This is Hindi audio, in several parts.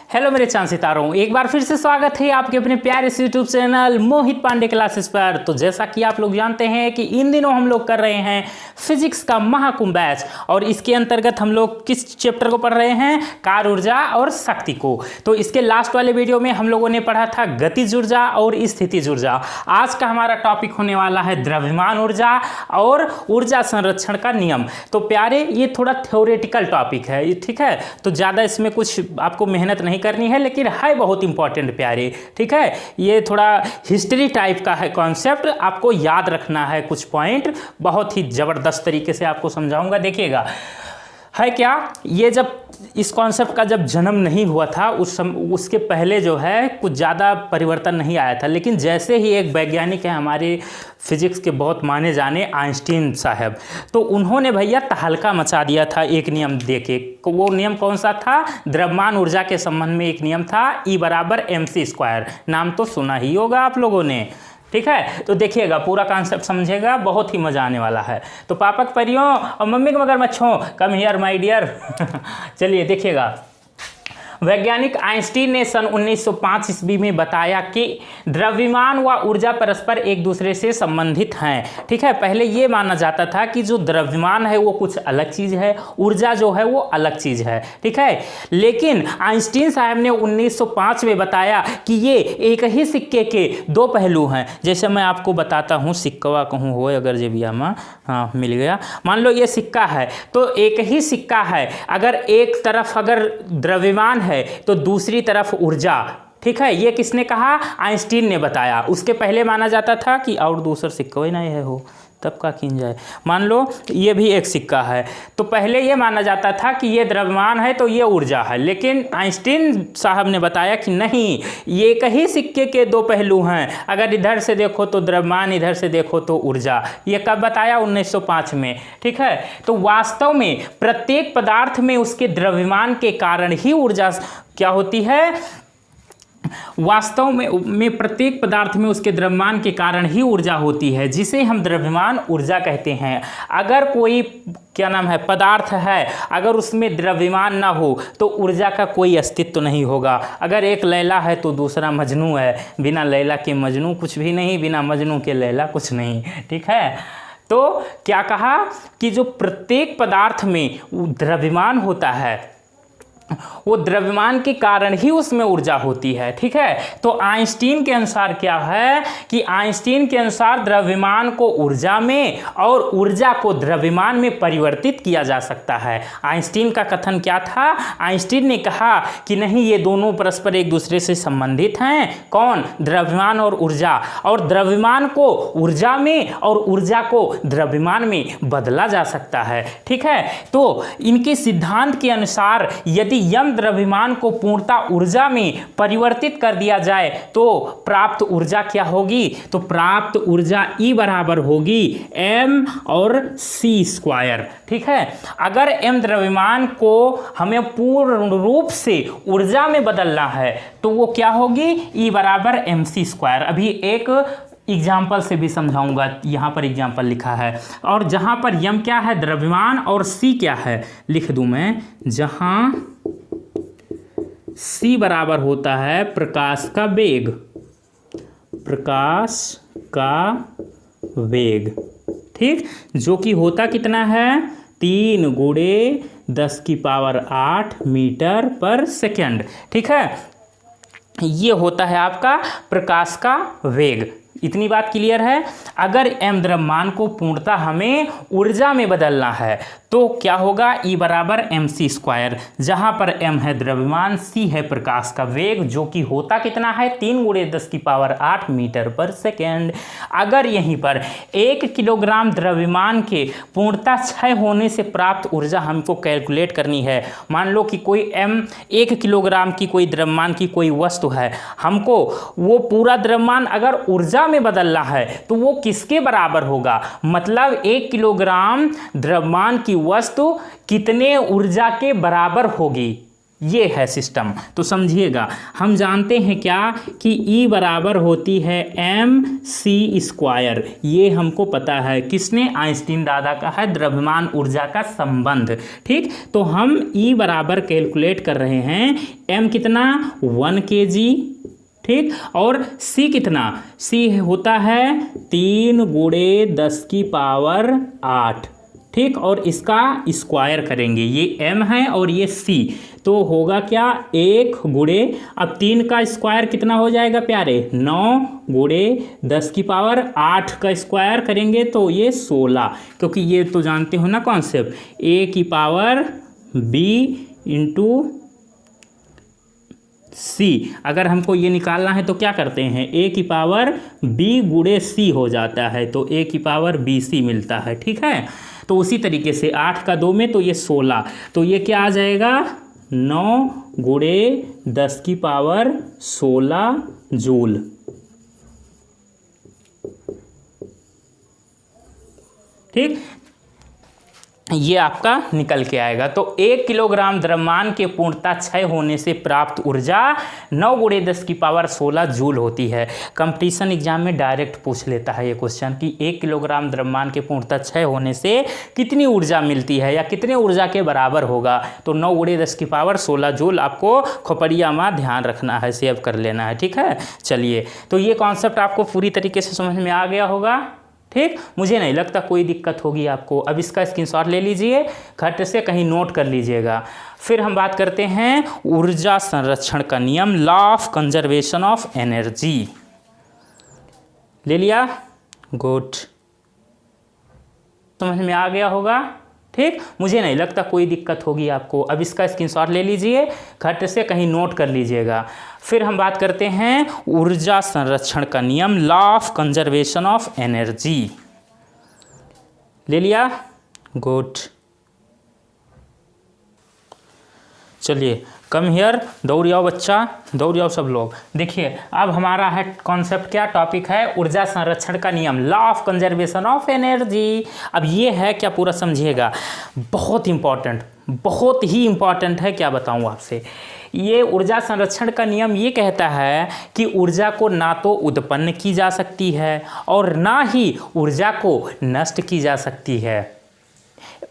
हेलो मेरे चांद सितारों, एक बार फिर से स्वागत है आपके अपने प्यारे से यूट्यूब चैनल मोहित पांडे क्लासेस पर। तो जैसा कि आप लोग जानते हैं कि इन दिनों हम लोग कर रहे हैं फिजिक्स का महाकुंभ बैच, और इसके अंतर्गत हम लोग किस चैप्टर को पढ़ रहे हैं? कार्य ऊर्जा और शक्ति को। तो इसके लास्ट वाले वीडियो में हम लोगों ने पढ़ा था गतिज ऊर्जा और स्थितिज ऊर्जा। आज का हमारा टॉपिक होने वाला है द्रव्यमान ऊर्जा और ऊर्जा संरक्षण का नियम। तो प्यारे, ये थोड़ा थ्योरेटिकल टॉपिक है, ठीक है, तो ज़्यादा इसमें कुछ आपको मेहनत नहीं करनी है, लेकिन है बहुत इंपॉर्टेंट प्यारे, ठीक है। ये थोड़ा हिस्ट्री टाइप का है कॉन्सेप्ट, आपको याद रखना है कुछ पॉइंट, बहुत ही ज़बरदस्त तरीके से आपको समझाऊंगा। देखिएगा, है क्या, ये जब इस कॉन्सेप्ट का जब जन्म नहीं हुआ था उसके पहले जो है कुछ ज़्यादा परिवर्तन नहीं आया था, लेकिन जैसे ही एक वैज्ञानिक है हमारे फिजिक्स के बहुत माने जाने आइंस्टीन साहब, तो उन्होंने भैया तहलका मचा दिया था एक नियम देके। वो नियम कौन सा था? द्रव्यमान ऊर्जा के संबंध में एक नियम था, E = mc²। नाम तो सुना ही होगा आप लोगों ने, ठीक है। तो देखिएगा, पूरा कॉन्सेप्ट समझेगा, बहुत ही मजा आने वाला है। तो पापा के परियों और मम्मी के मगरमच्छों, कम हियर माय डियर। चलिए देखिएगा, वैज्ञानिक आइंस्टीन ने सन 1905 ईस्वी में बताया कि द्रव्यमान व ऊर्जा परस्पर एक दूसरे से संबंधित हैं, ठीक है। पहले ये माना जाता था कि जो द्रव्यमान है वो कुछ अलग चीज़ है, ऊर्जा जो है वो अलग चीज़ है, ठीक है। लेकिन आइंस्टीन साहब ने 1905 में बताया कि ये एक ही सिक्के के दो पहलू हैं। जैसे मैं आपको बताता हूँ, सिक्का कहूँ हो अगर जेबिया में, हाँ मिल गया। मान लो ये सिक्का है, तो एक ही सिक्का है, अगर एक तरफ अगर द्रव्यमान है तो दूसरी तरफ ऊर्जा, ठीक है। ये किसने कहा? आइंस्टीन ने बताया। उसके पहले माना जाता था कि और दूसरा सिक्का ही नहीं है हो, तब का किन जाए। मान लो ये भी एक सिक्का है, तो पहले ये माना जाता था कि ये द्रव्यमान है तो ये ऊर्जा है, लेकिन आइंस्टीन साहब ने बताया कि नहीं, ये एक ही सिक्के के दो पहलू हैं, अगर इधर से देखो तो द्रव्यमान, इधर से देखो तो ऊर्जा। ये कब बताया? 1905 में, ठीक है। तो वास्तव में प्रत्येक पदार्थ में उसके द्रव्यमान के कारण ही ऊर्जा क्या होती है? वास्तव में प्रत्येक पदार्थ में उसके द्रव्यमान के कारण ही ऊर्जा होती है, जिसे हम द्रव्यमान ऊर्जा कहते हैं। अगर कोई क्या नाम है पदार्थ है, अगर उसमें द्रव्यमान ना हो तो ऊर्जा का कोई अस्तित्व नहीं होगा। अगर एक लैला है तो दूसरा मजनू है, बिना लैला के मजनू कुछ भी नहीं, बिना मजनू के लैला कुछ नहीं, ठीक है। तो क्या कहा कि जो प्रत्येक पदार्थ में द्रव्यमान होता है वो द्रव्यमान के कारण ही उसमें ऊर्जा होती है, ठीक है। तो आइंस्टीन के अनुसार क्या है कि आइंस्टीन के अनुसार द्रव्यमान को ऊर्जा में और ऊर्जा को द्रव्यमान में परिवर्तित किया जा सकता है। आइंस्टीन का कथन क्या था? आइंस्टीन ने कहा कि नहीं, ये दोनों परस्पर एक दूसरे से संबंधित हैं। कौन? द्रव्यमान और ऊर्जा। और द्रव्यमान को ऊर्जा में और ऊर्जा को द्रव्यमान में बदला जा सकता है, ठीक है। तो इनके सिद्धांत के अनुसार यदि यम द्रव्यमान को पूर्णतः ऊर्जा में परिवर्तित कर दिया जाए तो प्राप्त ऊर्जा क्या होगी? तो प्राप्त ऊर्जा E बराबर होगी m और c², ठीक है। अगर m द्रव्यमान को हमें पूर्ण रूप से ऊर्जा में बदलना है तो वो क्या होगी? E = mc²। अभी एक एग्जाम्पल से भी समझाऊंगा, यहाँ पर एग्जाम्पल लिखा है, और जहाँ पर यम क्या है? द्रव्यमान, और c क्या है लिख दूं मैं, जहाँ c बराबर होता है प्रकाश का वेग, प्रकाश का वेग, ठीक, जो कि होता कितना है? 3 × 10⁸ मीटर पर सेकेंड, ठीक है। ये होता है आपका प्रकाश का वेग। इतनी बात क्लियर है। अगर m द्रव्यमान को पूर्णतः हमें ऊर्जा में बदलना है तो क्या होगा? E = mc², जहां पर m है द्रव्यमान, c है प्रकाश का वेग, जो कि होता कितना है? 3 × 10⁸ मीटर पर सेकेंड। अगर यहीं पर 1 किलोग्राम द्रव्यमान के पूर्णतः क्षय होने से प्राप्त ऊर्जा हमको कैलकुलेट करनी है। मान लो कि कोई 1 किलोग्राम की कोई द्रव्यमान की कोई वस्तु है, हमको वो पूरा द्रव्यमान अगर ऊर्जा में बदलना है तो वो किसके बराबर होगा? मतलब 1 किलोग्राम द्रव्यमान की वस्तु कितने ऊर्जा के बराबर होगी? ये है सिस्टम। तो समझिएगा, हम जानते हैं क्या कि E बराबर होती है mc²। ये हमको पता है, किसने? आइंस्टीन दादा का है द्रव्यमान ऊर्जा का संबंध। ठीक, तो हम E बराबर कैलकुलेट कर रहे हैं, m कितना? 1 kg। ठीक, और C कितना? C होता है 3 × 10⁸ ठीक, और इसका स्क्वायर करेंगे, ये m है और ये c, तो होगा क्या? 1 × अब 3 का स्क्वायर कितना हो जाएगा प्यारे? 9 × 10⁸ का स्क्वायर करेंगे तो ये 16, क्योंकि ये तो जानते हो ना कॉन्सेप्ट, a⁻b × c। अगर हमको ये निकालना है तो क्या करते हैं? a⁻b × c हो जाता है, तो a⁻bc मिलता है। ठीक है, तो उसी तरीके से 8 का 2 में तो ये 16, तो ये क्या आ जाएगा? 9 × 10⁻16 जूल। ठीक, ये आपका निकल के आएगा। तो 1 किलोग्राम द्रव्यमान के पूर्णतः क्षय होने से प्राप्त ऊर्जा 9 × 10⁻16 जूल होती है। कंपटीशन एग्जाम में डायरेक्ट पूछ लेता है ये क्वेश्चन कि 1 किलोग्राम द्रव्यमान के पूर्णतः क्षय होने से कितनी ऊर्जा मिलती है या कितने ऊर्जा के बराबर होगा। तो 9 × 10⁻16 जूल आपको खोपड़िया में ध्यान रखना है, सेव कर लेना है। ठीक है, चलिए, तो ये कॉन्सेप्ट आपको पूरी तरीके से समझ में आ गया होगा। ठीक, मुझे नहीं लगता कोई दिक्कत होगी आपको। अब इसका स्क्रीनशॉट ले लीजिए, घट से कहीं नोट कर लीजिएगा। फिर हम बात करते हैं ऊर्जा संरक्षण का नियम, law of conservation of energy. ले लिया? गुड, समझ में आ गया होगा। ठीक, मुझे नहीं लगता कोई दिक्कत होगी आपको। अब इसका स्क्रीनशॉट ले लीजिए, घट से कहीं नोट कर लीजिएगा। फिर हम बात करते हैं ऊर्जा संरक्षण का नियम, law of conservation of energy. ले लिया? गुड, चलिए, कम हियर, दौड़ जाओ बच्चा, दौड़ जाओ सब लोग। देखिए, अब हमारा है कॉन्सेप्ट, क्या टॉपिक है? ऊर्जा संरक्षण का नियम, law of conservation of energy. अब ये है क्या, पूरा समझिएगा, बहुत इंपॉर्टेंट, बहुत ही इंपॉर्टेंट है। क्या बताऊँ आपसे, ये ऊर्जा संरक्षण का नियम ये कहता है कि ऊर्जा को ना तो उत्पन्न की जा सकती है और ना ही ऊर्जा को नष्ट की जा सकती है।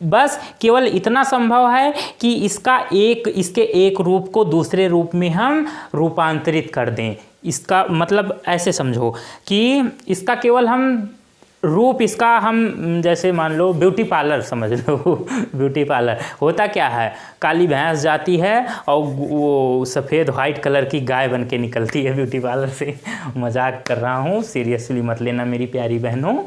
बस केवल इतना संभव है कि इसके एक रूप को दूसरे रूप में हम रूपांतरित कर दें। इसका मतलब ऐसे समझो कि इसका केवल हम रूप, इसका हम जैसे मान लो ब्यूटी पार्लर समझ लो। ब्यूटी पार्लर होता क्या है? काली भैंस जाती है और वो सफ़ेद वाइट कलर की गाय बन के निकलती है ब्यूटी पार्लर से। मजाक कर रहा हूँ, सीरियसली मत लेना मेरी प्यारी बहनों,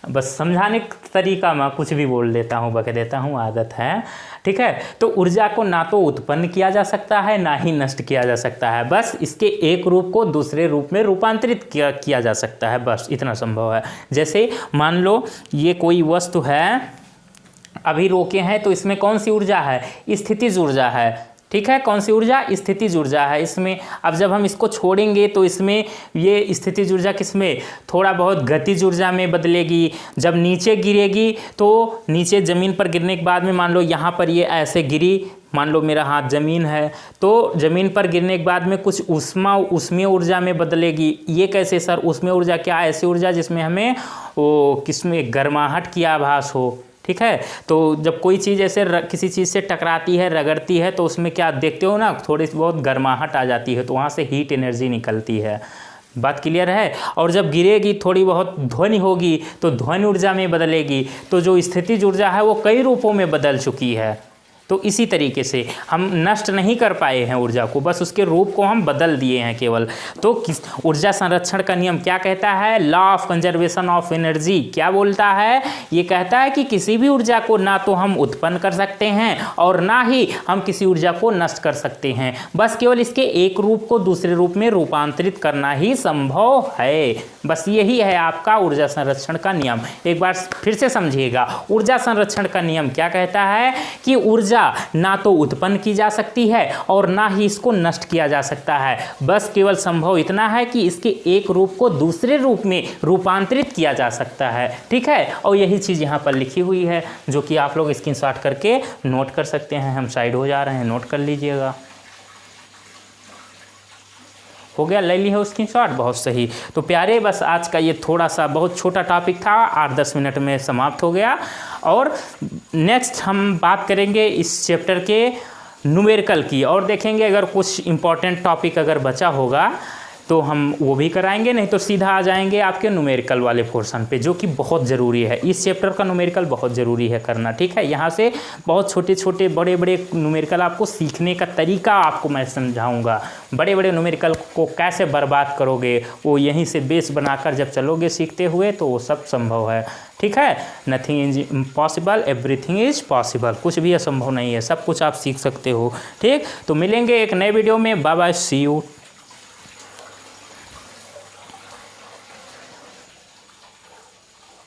बस समझाने का तरीका मैं कुछ भी बोल देता हूँ, बक देता हूँ, आदत है। ठीक है, तो ऊर्जा को ना तो उत्पन्न किया जा सकता है ना ही नष्ट किया जा सकता है, बस इसके एक रूप को दूसरे रूप में रूपांतरित किया जा सकता है, बस इतना संभव है। जैसे मान लो ये कोई वस्तु है, अभी रोके हैं, तो इसमें कौन सी ऊर्जा है? स्थितिज ऊर्जा है। ठीक है, कौन सी ऊर्जा? स्थितिज ऊर्जा है इसमें। अब जब हम इसको छोड़ेंगे तो इसमें ये स्थितिज ऊर्जा किसमें? थोड़ा बहुत गतिज ऊर्जा में बदलेगी। जब नीचे गिरेगी तो नीचे ज़मीन पर गिरने के बाद में मान लो यहाँ पर ये ऐसे गिरी, मान लो मेरा हाथ ज़मीन है, तो ज़मीन पर गिरने के बाद में कुछ उष्मीय ऊर्जा में बदलेगी। ये कैसे सर? उष्मीय ऊर्जा क्या? ऐसी ऊर्जा जिसमें हमें वो किसमें गर्माहट की आभास हो। ठीक है, तो जब कोई चीज़ ऐसे किसी चीज़ से टकराती है, रगड़ती है, तो उसमें क्या देखते हो ना, थोड़ी बहुत गर्माहट आ जाती है, तो वहाँ से हीट एनर्जी निकलती है। बात क्लियर है? और जब गिरेगी थोड़ी बहुत ध्वनि होगी तो ध्वनि ऊर्जा में बदलेगी। तो जो स्थितिज ऊर्जा है वो कई रूपों में बदल चुकी है। तो इसी तरीके से हम नष्ट नहीं कर पाए हैं ऊर्जा को, बस उसके रूप को हम बदल दिए हैं केवल। तो ऊर्जा संरक्षण का नियम क्या कहता है? Law of conservation of energy क्या बोलता है? ये कहता है कि किसी भी ऊर्जा को ना तो हम उत्पन्न कर सकते हैं और ना ही हम किसी ऊर्जा को नष्ट कर सकते हैं, बस केवल इसके एक रूप को दूसरे रूप में रूपांतरित करना ही संभव है। बस यही है आपका ऊर्जा संरक्षण का नियम। एक बार फिर से समझिएगा, ऊर्जा संरक्षण का नियम क्या कहता है कि ऊर्जा ना तो उत्पन्न की जा सकती है और ना ही इसको नष्ट किया जा सकता है, बस केवल संभव इतना है कि इसके एक रूप को दूसरे रूप में रूपांतरित किया जा सकता है। ठीक है, और यही चीज़ यहाँ पर लिखी हुई है जो कि आप लोग स्क्रीनशॉट करके नोट कर सकते हैं। हम साइड हो जा रहे हैं, नोट कर लीजिएगा। हो गया, ले ली है स्क्रीनशॉट, बहुत सही। तो प्यारे बस आज का ये थोड़ा सा बहुत छोटा टॉपिक था, 8-10 मिनट में समाप्त हो गया। और नेक्स्ट हम बात करेंगे इस चैप्टर के न्यूमेरिकल की, और देखेंगे अगर कुछ इंपॉर्टेंट टॉपिक अगर बचा होगा तो हम वो भी कराएंगे, नहीं तो सीधा आ जाएंगे आपके न्यूमेरिकल वाले पोर्शन पे, जो कि बहुत ज़रूरी है। इस चैप्टर का न्यूमेरिकल बहुत ज़रूरी है करना, ठीक है। यहाँ से बहुत छोटे छोटे बड़े बड़े न्यूमेरिकल आपको सीखने का तरीका आपको मैं समझाऊंगा। बड़े बड़े न्यूमेरिकल को कैसे बर्बाद करोगे, वो यहीं से बेस बनाकर जब चलोगे सीखते हुए तो वो सब संभव है, ठीक है। Nothing is impossible, everything is possible, कुछ भी असंभव नहीं है, सब कुछ आप सीख सकते हो, ठीक। तो मिलेंगे एक नए वीडियो में, बाय बाय, सी यू।